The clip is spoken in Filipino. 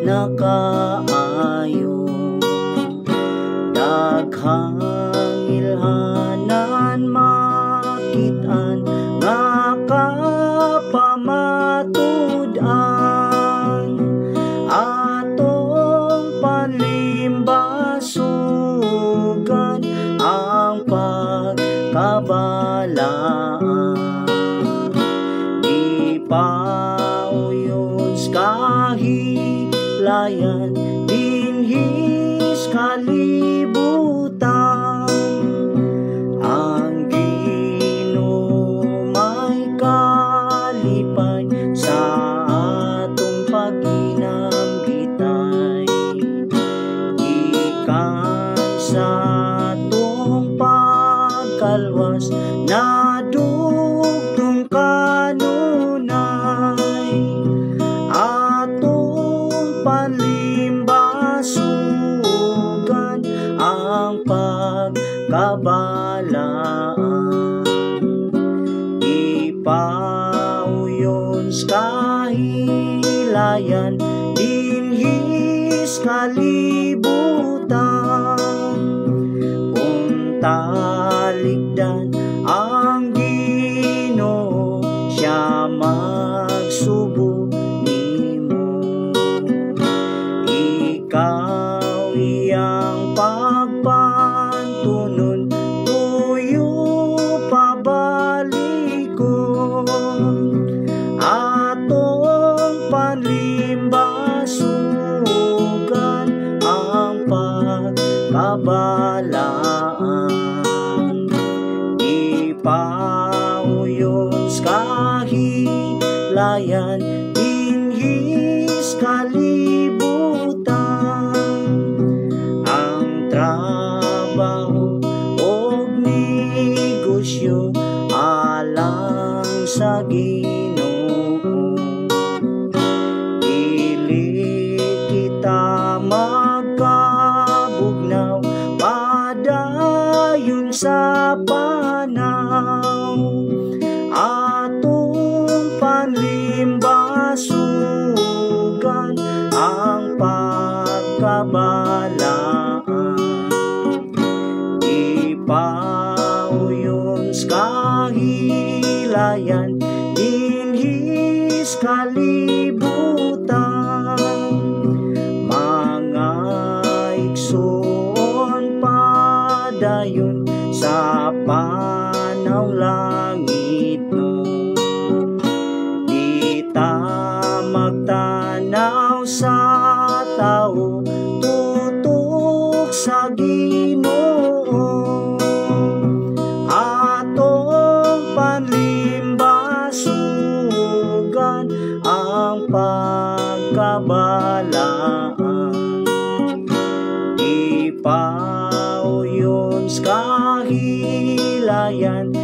nakaayo. Daghang ilhanan makitaan nga kapamatud-an, atong panlimbasugan ang pagkabalaan. Ipauyon kahilayan dinhis kalibutan, ang Ginoo may kalipay sa atong paghinambitay. Ikan sa atong pagkalwas na dugtong kanunay, atong panlimbasugan ang pagkabalaan. Ipauyon kahilayan dinhis kalibutan, kung talikdan ang Ginoo siya magsubo nimo. Ikaw iyang pagpantunon tuyo pabalikon, atong panlimbasugan ang pagkabalaan. Ipauyon kahilayan dinhis kalibutan, ang trabaho o negosyo alang sa Ginoo. Dili kita magkabugnaw padayon sa panaw, atong panlimbasugan ang pagkabalaan. Ipauyon kahilayan dinhis kalibutan, mga igsoon padayon sa panaw langit mo. Di ta magtanaw sa tao, tutok sa Ginoo, atong panlimbasugan ang pagkabalaan. Ipauyon kahilayan